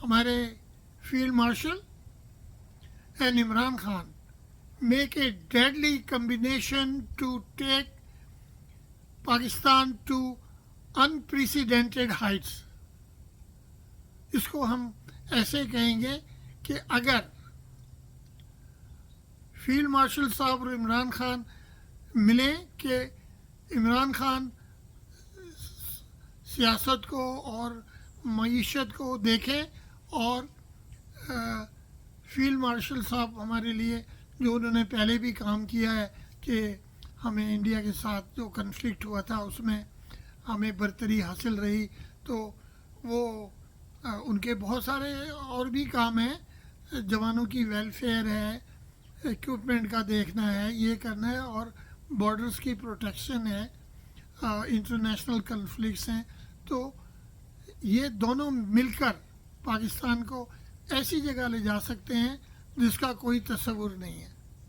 ہمارے field marshal and Imran Khan make a deadly combination to take Pakistan to unprecedented heights. اس کو ہم ایسے کہیں گے کہ اگر فیلڈ مارشل صاحب اور عمران خان ملیں کہ عمران خان سیاست کو اور معیشت کو دیکھیں اور فیلڈ مارشل صاحب ہمارے لیے جو انہوں نے پہلے بھی کام کیا ہے کہ ہمیں انڈیا کے ساتھ جو کنفلکٹ ہوا تھا اس میں ہمیں برتری حاصل رہی، تو وہ ان کے بہت سارے اور بھی کام ہیں، جوانوں کی ویلفیئر ہے، ایکوپمنٹ کا دیکھنا ہے، یہ کرنا ہے، اور بارڈرز کی پروٹیکشن ہے، انٹرنیشنل کنفلکٹس ہیں. تو یہ دونوں مل کر پاکستان کو ایسی جگہ لے جا سکتے ہیں جس کا کوئی تصور نہیں ہے.